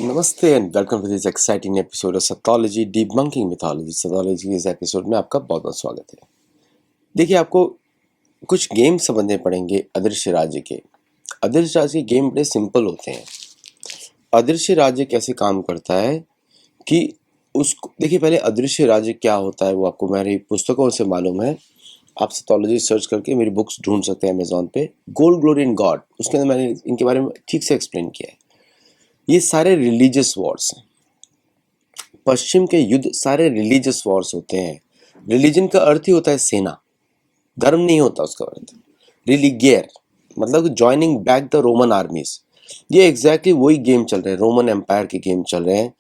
नमस्ते and welcome to this exciting episode of Saithology debunking mythology. Saithology के इस episode में आपका बहुत बहुत स्वागत है। देखिए, आपको कुछ गेम समझने पड़ेंगे अदृश्य राज्य के। अदृश्य राज्य के गेम बड़े सिंपल होते हैं। अदृश्य राज्य कैसे काम करता है कि उसको देखिए, पहले अदृश्य राज्य क्या होता है वो आपको मेरी पुस्तकों से मालूम है। आप सैथोलॉजी सर्च करके मेरी बुक्स ढूंढ सकते हैं अमेजोन पे। गोल्ड ग्लोरी इन गॉड, उसके अंदर मैंने इनके बारे में ठीक से एक्सप्लेन किया है। ये सारे रिलीजियस वॉर्स हैं। पश्चिम के युद्ध सारे रिलीजियस वॉर्स होते हैं। रिलीजन का अर्थ ही होता है सेना, धर्म नहीं होता उसका अर्थ। रिलीगियर मतलब joining back the Roman armies. ये एग्जैक्टली वही गेम चल रहे हैं, रोमन एम्पायर के गेम चल रहे हैं।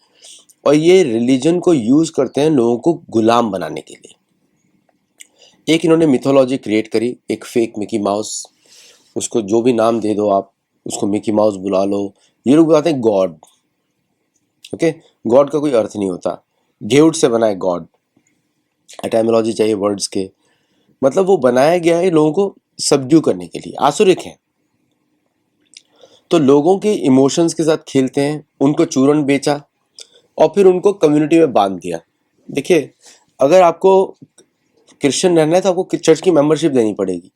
और ये रिलीजन को यूज करते हैं लोगों को गुलाम बनाने के लिए। एक इन्होंने मिथोलॉजी क्रिएट करी, एक फेक मिकी माउस, उसको जो भी नाम दे दो आप, उसको मिकी माउस बुला लो। ये लोग बताते हैं गॉड। ओके, गॉड का कोई अर्थ नहीं होता। गेउड से बना है गॉड। एटाइमोलॉजी चाहिए वर्ड्स के, मतलब वो बनाया गया है लोगों को सबड्यू करने के लिए। आसुरिक है तो लोगों के इमोशंस के साथ खेलते हैं, उनको चूरन बेचा और फिर उनको कम्युनिटी में बांध दिया। देखिए, अगर आपको क्रिश्चियन रहना है तो आपको चर्च की मेंबरशिप देनी पड़ेगी।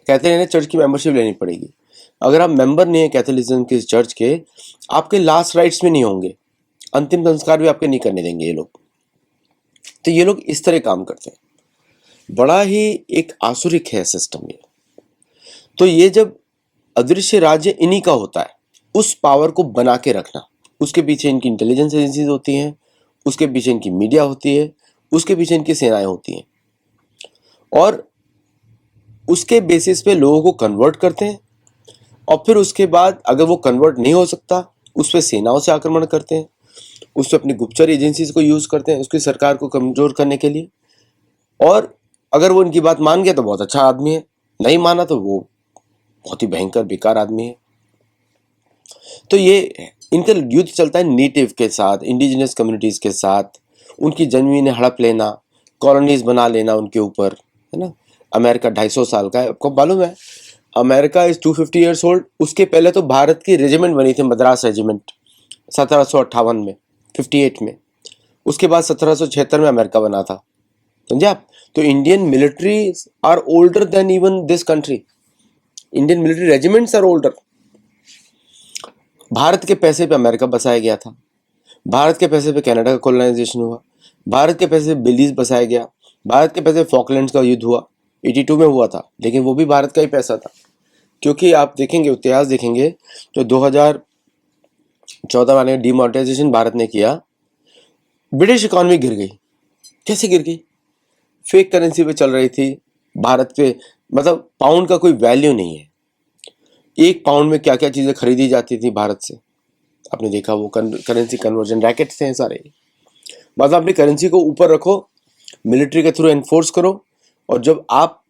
कहते रहना चर्च की मेंबरशिप लेनी पड़ेगी। अगर आप मेंबर नहीं है कैथोलिज्म के चर्च के, आपके लास्ट राइट्स में नहीं होंगे, अंतिम संस्कार भी आपके नहीं करने देंगे ये लोग। तो ये लोग इस तरह काम करते हैं। बड़ा ही एक आसुरिक है सिस्टम ये। तो ये जब अदृश्य राज्य इन्हीं का होता है, उस पावर को बना के रखना। उसके पीछे इनकी इंटेलिजेंस एजेंसीज होती हैं, उसके पीछे इनकी मीडिया होती है, उसके पीछे इनकी सेनाएं होती हैं। और उसके बेसिस पे लोगों को कन्वर्ट करते हैं। और फिर उसके बाद अगर वो कन्वर्ट नहीं हो सकता, उस पर सेनाओं से आक्रमण करते हैं, उस पर अपनी गुप्तचर एजेंसीज को यूज करते हैं उसकी सरकार को कमजोर करने के लिए। और अगर वो इनकी बात मान गया तो बहुत अच्छा आदमी है, नहीं माना तो वो बहुत ही भयंकर बेकार आदमी है। तो ये इनका युद्ध चलता है नेटिव के साथ, इंडिजिनस कम्युनिटीज के साथ। उनकी जमीनें हड़प लेना, कॉलोनीज बना लेना उनके ऊपर, है ना। अमेरिका 250 साल का है, आपको मालूम है। America is 250 years old. उसके पहले तो भारत की रेजिमेंट बनी थी, मद्रास रेजिमेंट, 1758 में, 58 में। उसके बाद 1776 में अमेरिका बना था, समझे आप। तो Indian military are older than even this country. Indian military regiments are older. Bharat के पैसे पे अमेरिका बसाया गया था, भारत के पैसे पे कनाडा का कॉलोनाइजेशन हुआ, भारत के पैसे पे बेलीज बसाया गया, भारत के पैसे फॉकलैंड्स का युद्ध हुआ, 82 में हुआ था, लेकिन वो भी भारत का ही पैसा था। क्योंकि आप देखेंगे, इतिहास देखेंगे तो 2014 में डिमोनेटाइजेशन भारत ने किया, ब्रिटिश इकॉनमी गिर गई। कैसे गिर गई? फेक करेंसी पे चल रही थी भारत पे, मतलब पाउंड का कोई वैल्यू नहीं है। एक पाउंड में क्या क्या चीजें खरीदी जाती थी भारत से, आपने देखा। वो करेंसी कन्वर्जन रैकेट्स हैं सारे। मतलब अपनी करेंसी को ऊपर रखो, मिलिट्री के थ्रू एनफोर्स करो, और जब आप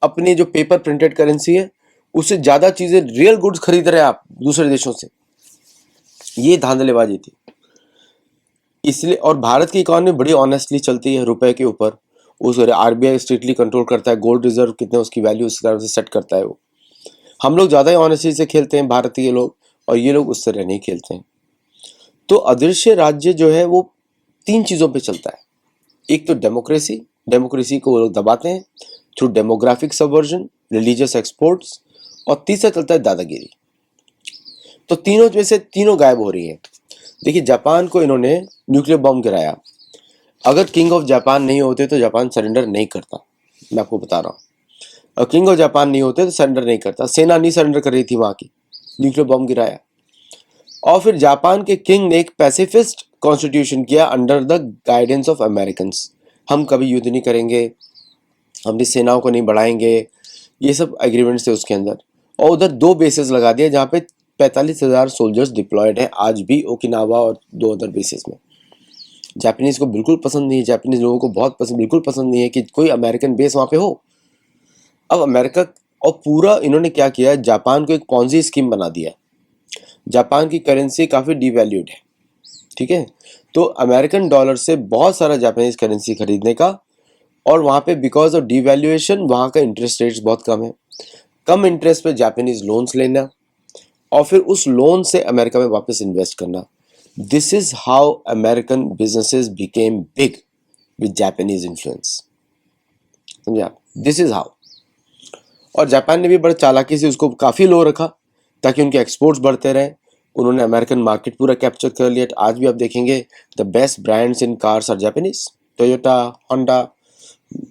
अपनी जो पेपर प्रिंटेड करेंसी है उससे ज्यादा चीजें, रियल गुड्स खरीद रहे हैं आप दूसरे देशों से, ये धांधलेबाजी थी। इसलिए, और भारत की इकोनॉमी बड़ी ऑनेस्टली चलती है रुपए के ऊपर। उस आरबीआई स्ट्रिक्टली कंट्रोल करता है, गोल्ड रिजर्व कितने उसकी वैल्यू उस तरह से सेट करता है वो। हम लोग ज्यादा ही ऑनेस्टी से खेलते हैं भारतीय लोग, और ये लोग उस तरह नहीं खेलते हैं। तो अदृश्य राज्य जो है वो 3 चीजों पे चलता है। एक तो डेमोक्रेसी, डेमोक्रेसी को वो लोग दबाते हैं through demographic subversion, religious exports, और तीसरा चलता है दादागिरी। तो तीनों में से तीनों गायब हो रही है। देखिए, जापान को इन्होंने न्यूक्लियर बॉम्ब गिराया। अगर किंग ऑफ जापान नहीं होते तो जापान सरेंडर नहीं करता, मैं आपको बता रहा हूँ। और किंग ऑफ जापान नहीं होते तो सरेंडर नहीं करता। सेना नहीं सरेंडर कर रही थी वहां की, न्यूक्लियर बॉम्ब गिराया। और फिर जापान के किंग ने एक पैसिफिस्ट कॉन्स्टिट्यूशन किया under the guidance of American. हम कभी युद्ध नहीं करेंगे, हम भी सेनाओं को नहीं बढ़ाएंगे, ये सब एग्रीमेंट्स थे उसके अंदर। और उधर 2 बेसेस लगा दिए जहाँ पे 45,000 सोल्जर्स डिप्लॉयड हैं आज भी, ओकिनावा और 2 अदर बेसेस में। जापानीज को बिल्कुल पसंद नहीं है, जापानीज लोगों को बहुत पसंद, बिल्कुल पसंद नहीं है कि कोई अमेरिकन बेस वहाँ पे हो। अब अमेरिका, और पूरा इन्होंने क्या किया, जापान को एक पॉन्जी स्कीम बना दिया। जापान की करेंसी काफ़ी डिवैल्यूड है, ठीक है। तो अमेरिकन डॉलर से बहुत सारा जापानीज करेंसी खरीदने का, और वहाँ पे बिकॉज ऑफ डिवैल्यूएशन वहाँ का इंटरेस्ट रेट्स बहुत कम है, कम इंटरेस्ट पे जापानीज लोन्स लेना, और फिर उस लोन से अमेरिका में वापस इन्वेस्ट करना। This is how American businesses became big with Japanese influence. समझे आप? This is how. और जापान ने भी बड़े चालाकी से उसको काफ़ी लो रखा ताकि उनके एक्सपोर्ट्स बढ़ते रहे। उन्होंने अमेरिकन मार्केट पूरा कैप्चर कर लिया। आज भी आप देखेंगे the best brands in cars are Japanese. Toyota, Honda,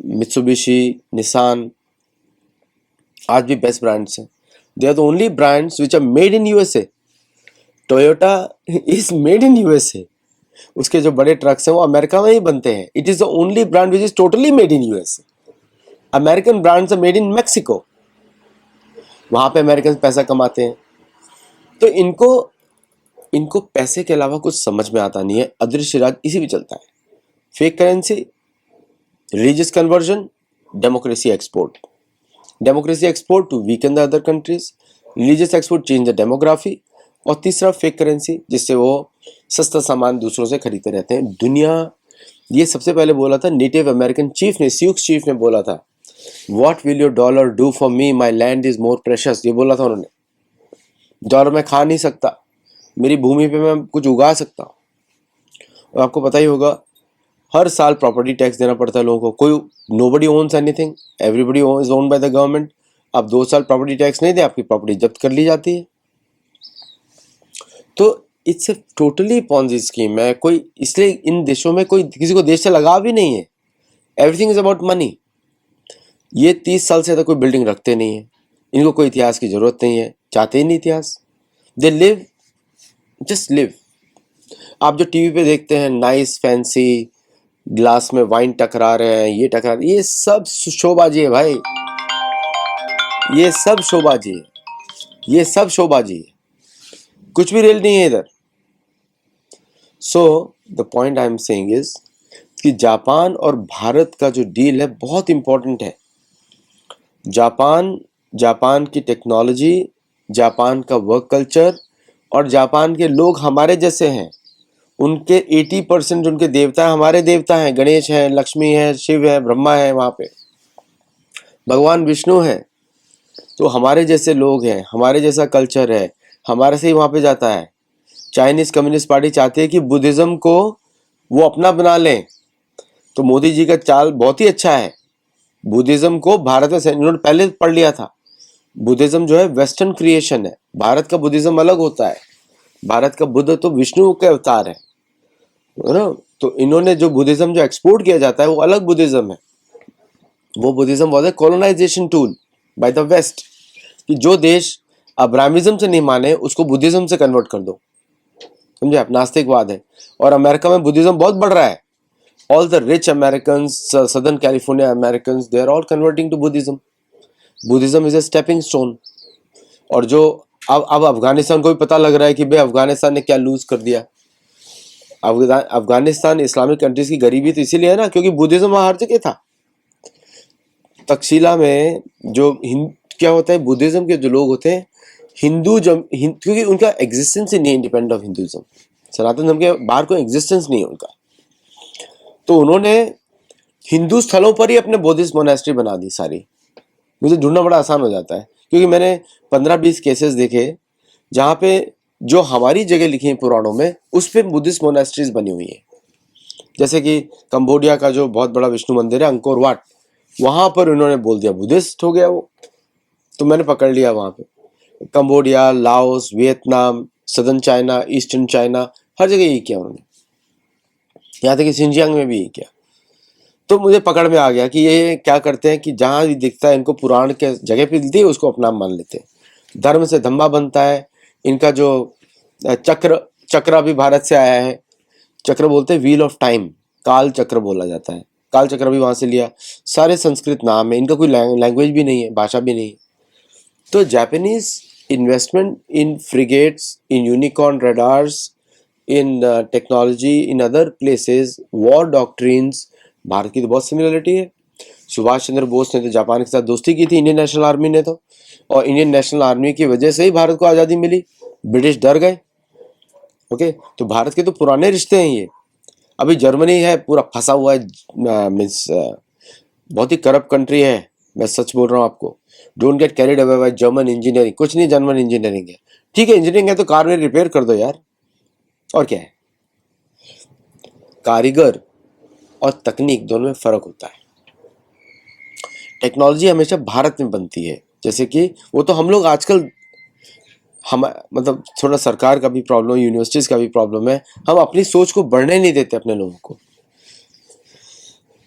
Mitsubishi, Nissan, आज भी बेस्ट ब्रांड्स हैं। They are the only brands which are made in USA. Toyota is made in USA. उसके जो बड़े ट्रक्स हैं वो अमेरिका में ही बनते हैं। It is the only brand which is totally made in USA. American brands are made in Mexico. वहां पे अमेरिकन पैसा कमाते हैं। तो इनको इनको पैसे के अलावा कुछ समझ में आता नहीं है। अदृश्य राज इसी भी चलता है। Fake currency, religious conversion, democracy export. Democracy export to weaken the other countries, religious export change the demography, और तीसरा फेक करेंसी जिससे वो सस्ता सामान दूसरों से खरीदते रहते हैं। दुनिया, ये सबसे पहले बोला था नेटिव अमेरिकन चीफ ने, सियूक्स चीफ ने बोला था, what will your dollar do for me, my land is more precious. ये बोला था उन्होंने। डॉलर में खा नहीं सकता, मेरी भूमि पे मैं कुछ उगा सकता हूँ। और आपको पता ही होगा हर साल प्रॉपर्टी टैक्स देना पड़ता है लोगों को। कोई nobody owns anything, everybody is owned by the government. आप 2 साल प्रॉपर्टी टैक्स नहीं दे, आपकी प्रॉपर्टी जब्त कर ली जाती है। तो it's a totally Ponzi scheme है। कोई इसलिए इन देशों में कोई किसी को देश से लगाव भी नहीं है। Everything is about money. ये 30 साल से तो कोई बिल्डिंग रखते नहीं है। इनको कोई इतिहास की जरूरत नहीं है, चाहते ही नहीं इतिहास। They live, just live. आप जो टीवी पे देखते हैं नाइस फैंसी ग्लास में वाइन टकरा रहे हैं, ये टकरा रहे हैं, ये सब शोबाजी है भाई। ये सब शोबाजी है, ये सब शोबाजी है, कुछ भी रियल नहीं है इधर। So the point I am saying is कि जापान और भारत का जो डील है बहुत इंपॉर्टेंट है। जापान की टेक्नोलॉजी, जापान का वर्क कल्चर, और जापान के लोग हमारे जैसे हैं। उनके 80% उनके देवता हमारे देवता हैं। गणेश है, लक्ष्मी है, शिव है, ब्रह्मा है, वहाँ पे भगवान विष्णु है। तो हमारे जैसे लोग हैं, हमारे जैसा कल्चर है, हमारे से ही वहाँ पे जाता है। चाइनीज कम्युनिस्ट पार्टी चाहती है कि बुद्धिज्म को वो अपना बना लें। तो मोदी जी का चाल बहुत ही अच्छा है। बुद्धिज्म को भारत में इन्होंने पहले पढ़ लिया था। बुद्धिज्म जो है वेस्टर्न क्रिएशन है। भारत का बुद्धिज्म अलग होता है। भारत का बुद्ध तो विष्णु के अवतार है ना। तो इन्होंने जो बुद्धिज्म जो एक्सपोर्ट किया जाता है वो अलग बुद्धिज्म है। वो Buddhism was a colonisation tool by the West, कि जो देश अब्राहमिज्म से नहीं माने उसको बुद्धिज्म से कन्वर्ट कर दो। समझे आप? नास्तिकवाद है। और अमेरिका में बुद्धिज्म बहुत बढ़ रहा है। All the rich Americans, southern California Americans, they are all converting to Buddhism. Buddhism is a stepping stone. और जो अब अफगानिस्तान को भी पता लग रहा है कि भाई अफगानिस्तान ने क्या लूज कर दिया। अफगानिस्तान इस्लामिक कंट्रीज की गरीबी तो इसीलिए है ना क्योंकि बुद्धिज्म वहां हर जगह था। तक्षशिला में जो क्या होता है, बुद्धिज्म के जो लोग होते हैं क्योंकि उनका एग्जिस्टेंस ही नहीं इंडिपेंडेंट ऑफ हिंदुइज्म। सनातन धर्म के बाहर कोई एग्जिस्टेंस नहीं है उनका। तो उन्होंने हिंदू स्थलों पर ही अपने बुद्धिस्ट मोनेस्ट्री बना दी सारी। मुझे ढूंढना बड़ा आसान हो जाता है क्योंकि मैंने 15-20 केसेस देखे जहाँ पे जो हमारी जगह लिखी है पुराणों में उस पर बुद्धिस्ट मोनेस्ट्रीज बनी हुई है। जैसे कि कंबोडिया का जो बहुत बड़ा विष्णु मंदिर है अंकोर वाट, वहां पर उन्होंने बोल दिया बुद्धिस्ट हो गया वो। तो मैंने पकड़ लिया वहां पे। Cambodia, Laos, Vietnam, southern China, eastern China, हर जगह यही किया उन्होंने। यहाँ तक कि सिंजियांग में भी यही किया। तो मुझे पकड़ में आ गया कि ये क्या करते हैं कि जहाँ भी दिखता है इनको पुराण के जगह पे दिखती है उसको अपना मान लेते हैं। धर्म से धम्मा बनता है। इनका जो चक्र भी भारत से आया है। चक्र बोलते हैं व्हील ऑफ टाइम, काल चक्र बोला जाता है। काल चक्र भी वहां से लिया। सारे संस्कृत नाम है। इनका कोई लैंग्वेज भी नहीं है, भाषा भी नहीं है। तो Japanese investment in frigates, in unicorn radars, in technology, in other places, war doctrines, Bharat की तो बहुत सिमिलरिटी है। सुभाष चंद्र बोस ने तो जापान के साथ दोस्ती की थी, इंडियन नेशनल आर्मी ने तो। और इंडियन नेशनल आर्मी की वजह से ही भारत को आज़ादी मिली। ब्रिटिश डर गए। ओके, तो भारत के तो पुराने रिश्ते हैं ये। अभी जर्मनी है पूरा फंसा हुआ है, मीन्स बहुत ही करप्ट कंट्री है। मैं सच बोल रहा हूँ आपको। Don't get carried away by German engineering. कुछ नहीं, जर्मन इंजीनियरिंग है, ठीक है। इंजीनियरिंग है तो कार में रिपेयर कर दो यार। और क्या है, कारीगर और तकनीक दोनों में फर्क होता है। टेक्नोलॉजी हमेशा भारत में बनती है, जैसे कि वो तो हम लोग आजकल, हम मतलब थोड़ा सरकार का भी प्रॉब्लम, यूनिवर्सिटीज का भी प्रॉब्लम है, हम अपनी सोच को बढ़ने नहीं देते अपने लोगों को।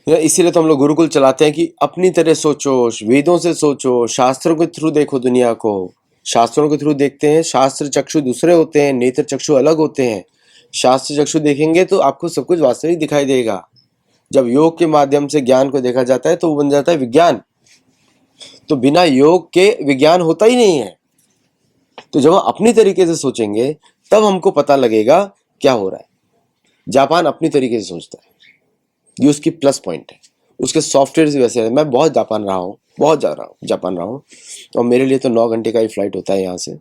इसीलिए तो हम लोग गुरुकुल चलाते हैं कि अपनी तरह सोचो, वेदों से सोचो, शास्त्रों के थ्रू देखो दुनिया को। शास्त्रों के थ्रू देखते हैं, शास्त्र चक्षु दूसरे होते हैं, नेत्र चक्षु अलग होते हैं। शास्त्र चक्षु देखेंगे तो आपको सब कुछ वास्तविक दिखाई देगा। जब योग के माध्यम से ज्ञान को देखा जाता है तो वो बन जाता है विज्ञान। तो बिना योग के विज्ञान होता ही नहीं है। तो जब हम अपनी तरीके से सोचेंगे तब हमको पता लगेगा क्या हो रहा है। जापान अपनी तरीके से सोचता है, ये उसकी प्लस पॉइंट है। उसके सॉफ्टवेयर भी वैसे है। मैं बहुत जापान रहा हूँ, बहुत जा रहा हूँ जापान रहा हूँ, और मेरे लिए तो 9 घंटे का ही फ्लाइट होता है यहाँ से।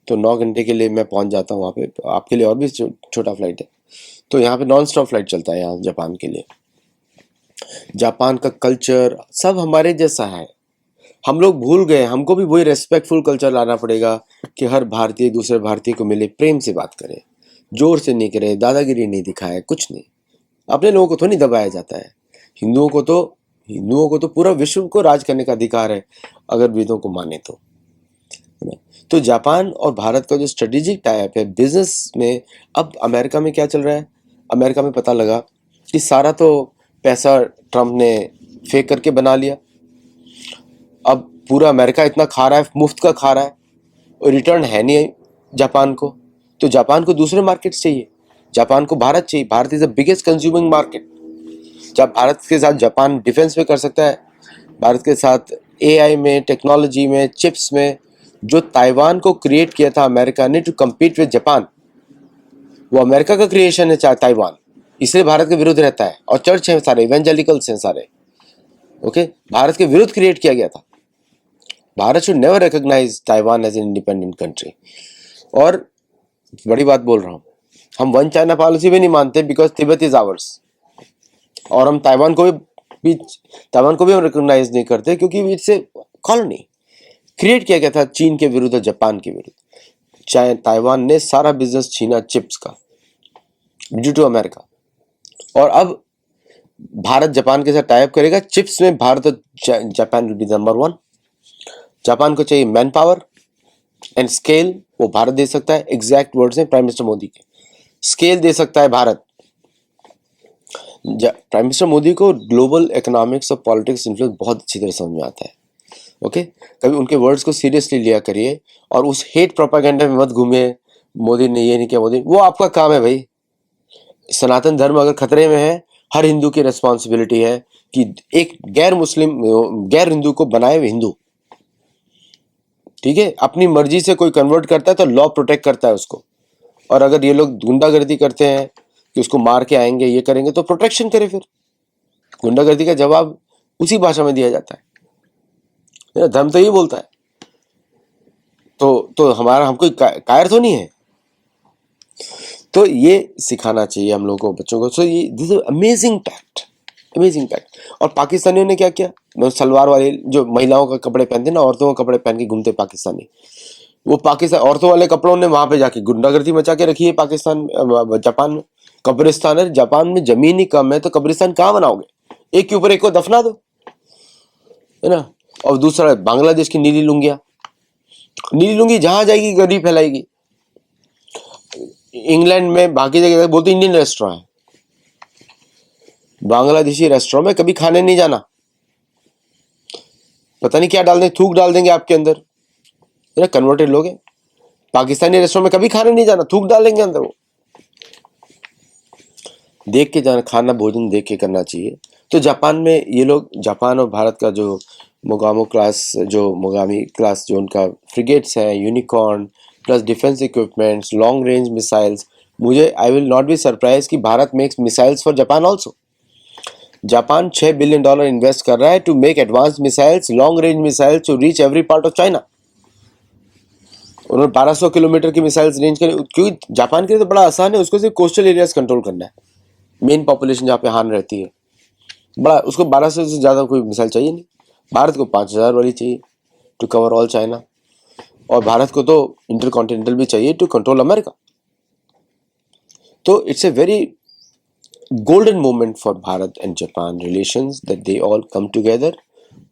तो 9 घंटे के लिए मैं पहुँच जाता हूँ वहाँ पे। आपके लिए और भी छोटा फ्लाइट है। तो यहाँ पे नॉन स्टॉप फ्लाइट चलता है यहाँ जापान के लिए। जापान का कल्चर सब हमारे जैसा है। हम लोग भूल गए, हमको भी वही रेस्पेक्टफुल कल्चर लाना पड़ेगा कि हर भारतीय दूसरे भारतीय को मिले, प्रेम से बात करे, जोर से नहीं करे, दादागिरी नहीं दिखाए, कुछ नहीं। अपने लोगों को तो नहीं दबाया जाता है। हिंदुओं को तो पूरा विश्व को राज करने का अधिकार है, अगर वेदों को माने तो, है ना। तो जापान और भारत का जो स्ट्रेटेजिक टाइप है बिजनेस में, अब अमेरिका में क्या चल रहा है, अमेरिका में पता लगा कि सारा तो पैसा ट्रम्प ने फेंक करके बना लिया। अब पूरा अमेरिका इतना खा रहा है, मुफ्त का खा रहा है, और रिटर्न है नहीं जापान को। तो जापान को दूसरे मार्केट चाहिए, जापान को भारत चाहिए। Bharat is the biggest consuming market. जब भारत के साथ जापान डिफेंस में कर सकता है, भारत के साथ एआई में, टेक्नोलॉजी में, चिप्स में, जो ताइवान को क्रिएट किया था अमेरिका ने टू कम्पीट विद जापान, वो अमेरिका का क्रिएशन है ताइवान। इसलिए भारत के विरुद्ध रहता है, और चर्च है सारे, इवेंजेलिकल्स हैं सारे, ओके। भारत के विरुद्ध क्रिएट किया गया था। Bharat should never recognise Taiwan as an independent country. और बड़ी बात बोल रहा हूँ, हम वन चाइना पॉलिसी भी नहीं मानते, बिकॉज तिब्बत इज आवर्स। और हम ताइवान को भी हम रिकॉग्नाइज नहीं करते, क्योंकि इट्स ए कॉलोनी। क्रिएट किया गया था चीन के विरुद्ध और जापान के विरुद्ध। ताइवान ने सारा बिजनेस छीना चिप्स का, ड्यू टू अमेरिका। और अब भारत जापान के साथ टाइप करेगा चिप्स में, भारत और Japan will be number 1। Japan को चाहिए मैन पावर एंड स्केल, वो भारत दे सकता है। एग्जैक्ट वर्ड्स हैं प्राइम मिनिस्टर मोदी के, स्केल दे सकता है भारत। प्राइम मिनिस्टर मोदी को ग्लोबल इकोनॉमिक्स और पॉलिटिक्स इन्फ्लुएंस बहुत अच्छी तरह समझ में आता है, ओके। कभी उनके वर्ड्स को सीरियसली लिया करिए, और उस हेट प्रोपागेंडा में मत घूमिए, मोदी ने ये नहीं किया, मोदी, वो आपका काम है भाई। सनातन धर्म अगर खतरे में है, हर हिंदू की रिस्पॉन्सिबिलिटी है कि एक गैर हिंदू को बनाए हिंदू, ठीक है। अपनी मर्जी से कोई कन्वर्ट करता है तो लॉ प्रोटेक्ट करता है उसको। और अगर ये लोग गुंडागर्दी करते हैं कि उसको मार के आएंगे, ये करेंगे, तो प्रोटेक्शन करे। फिर गुंडागर्दी का जवाब उसी भाषा में दिया जाता है, धर्म तो ये बोलता है। तो हमारा, हमको कायर तो नहीं है। तो ये सिखाना चाहिए हम लोगों को, बच्चों को। सो ये this is amazing fact, amazing fact. और पाकिस्तानियों ने क्या किया, सलवार वाले जो महिलाओं का कपड़े पहनते ना, औरतों का कपड़े पहन के घूमते पाकिस्तानी, वो पाकिस्तान औरतों वाले कपड़ों ने वहां पे जाके गुंडागर्दी मचा के रखी है। जापान में कब्रिस्तान है, जापान में जमीन ही कम है, तो कब्रिस्तान कहाँ बनाओगे, एक के ऊपर एक को दफना दो, है ना। और दूसरा बांग्लादेश की नीली लुंगियां, नीली लुंगी जहां जाएगी गरीब फैलाएगी। इंग्लैंड में बाकी जगह बोलते इंडियन रेस्टोरेंट है, बांग्लादेशी रेस्टोरेंट में कभी खाने नहीं जाना, पता नहीं क्या डाल देंगे, थूक डाल देंगे आपके अंदर, है ना। कन्वर्टेड लोग हैं। पाकिस्तानी रेस्टोरेंट में कभी खाने नहीं जाना, थूक डालेंगे अंदर। वो देख के जाना, खाना भोजन देख के करना चाहिए। तो जापान में ये लोग, जापान और भारत का जो मोगामी क्लास जो उनका फ्रिगेट्स हैं, unicorn plus defence equipments, long range missiles, मुझे I will not be surprise कि Bharat makes missiles for Japan also. Japan $6 billion invest कर रहा है to make advance missiles, long range missiles to reach every part of China. उन्होंने 1200 kilometre की missiles range करें, क्योंकि Japan के लिए तो बड़ा आसान है, उसको सिर्फ कोस्टल एरियाज कंट्रोल करना है। मेन पॉपुलेशन जहाँ पे हान रहती है, बड़ा, उसको 1200 से ज़्यादा कोई मिसाइल चाहिए नहीं। भारत को 5000 वाली चाहिए टू कवर ऑल चाइना, और भारत को तो इंटरकॉन्टिनेंटल भी चाहिए टू कंट्रोल अमेरिका। तो it's a very golden moment for Bharat and Japan relations that they all come together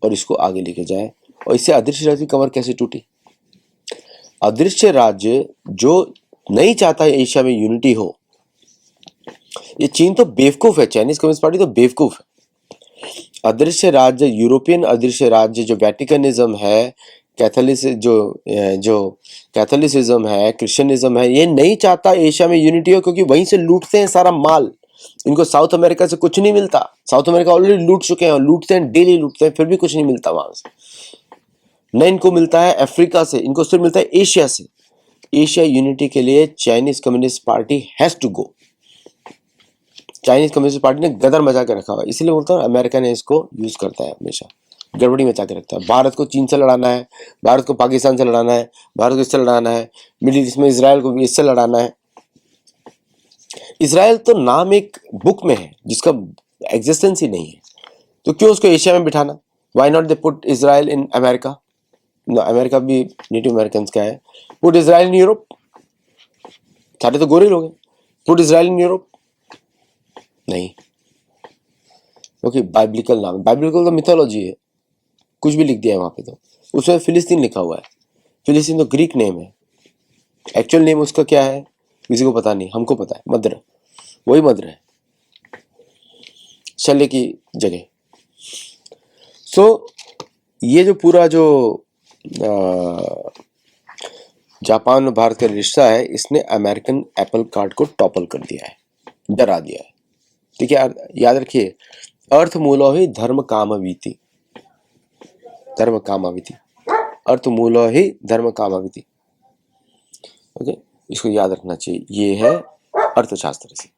और इसको आगे लेके जाए। और इससे अदृश्य राज्य की कमर कैसे टूटी? अदृश्य राज्य जो नहीं चाहता है एशिया में यूनिटी हो, ये चीन तो बेवकूफ है, चाइनीज कम्युनिस्ट पार्टी तो बेवकूफ है। अदृश्य राज्य, यूरोपियन अदृश्य राज्य जो वैटिकनिज्म है, जो कैथोलिसिज्म है, क्रिश्चियनिज्म है, ये नहीं चाहता एशिया में यूनिटी हो, क्योंकि वहीं से लूटते हैं सारा माल। इनको साउथ अमेरिका से कुछ नहीं मिलता, साउथ अमेरिका ऑलरेडी लूट चुके हैं, लूटते हैं, डेली लूटते हैं, फिर भी कुछ नहीं मिलता वहां से। न इनको मिलता है अफ्रीका से, इनको सिर्फ मिलता है एशिया से। एशिया यूनिटी के लिए Chinese communist party has to go. Chinese communist party ने गदर मचा के रखा हुआ है, इसलिए बोलता हूँ अमेरिका ने इसको यूज करता है, हमेशा गड़बड़ी मचा के रखता है। भारत को चीन से लड़ाना है, भारत को पाकिस्तान से लड़ाना है, भारत को इससे लड़ाना है, मिडिल ईस्ट में इसराइल को भी इससे लड़ाना है। इसराइल तो नाम एक बुक में है जिसका एग्जिस्टेंस ही नहीं है, तो क्यों उसको एशिया में बिठाना? Why not they put Israel in America? America भी नेटिव अमेरिकन का है। पुट इसराइल इन यूरोप, सारे तो गोरे लोग हैं। पुट इसराइल इन यूरोप, नहीं, क्योंकि बाइब्लिकल नाम है। बाइब्लिकल तो मिथोलॉजी है, कुछ भी लिख दिया है वहां पे, तो उसमें फिलिस्तीन लिखा हुआ है। फिलिस्तीन तो ग्रीक नेम है, एक्चुअल नेम उसका क्या है किसी को पता नहीं, हमको पता है, मद्र, वही मद्र है, शल्य की जगह। सो ये जो पूरा जो जापान और भारत का रिश्ता है, इसने अमेरिकन एप्पल कार्ट को टॉपल कर दिया है, डरा दिया है। ठीक है, याद रखिए, अर्थ मूलो ही धर्म कामवीति, धर्म कामवीति, अर्थ मूलो ही धर्म कामवीति। ओके, इसको याद रखना चाहिए, ये है अर्थशास्त्र से।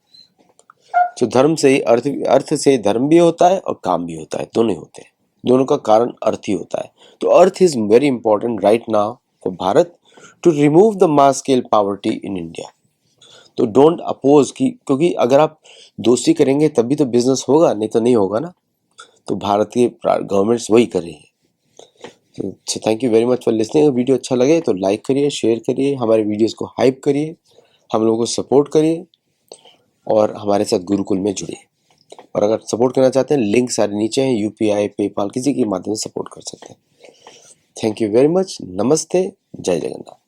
तो धर्म से ही अर्थ से धर्म भी होता है और काम भी होता है, दोनों ही होते हैं, दोनों का कारण अर्थ ही होता है। तो artha is very important right now for Bharat to remove the mass scale poverty in India. तो डोंट अपोज की, क्योंकि अगर आप दोस्ती करेंगे तभी तो बिजनेस होगा, नहीं तो नहीं होगा ना। तो भारत की गवर्नमेंट्स वही कर रही है। तो thank you very much for listening. Video अच्छा लगे तो लाइक करिए, शेयर करिए, हमारे वीडियोस को हाइप करिए, हम लोगों को सपोर्ट करिए और हमारे साथ गुरुकुल में जुड़िए। और अगर सपोर्ट करना चाहते हैं, लिंक सारे नीचे हैं, यूपीआई, पेपाल, किसी के माध्यम से सपोर्ट कर सकते हैं। Thank you very much. नमस्ते, जय जगन्नाथ।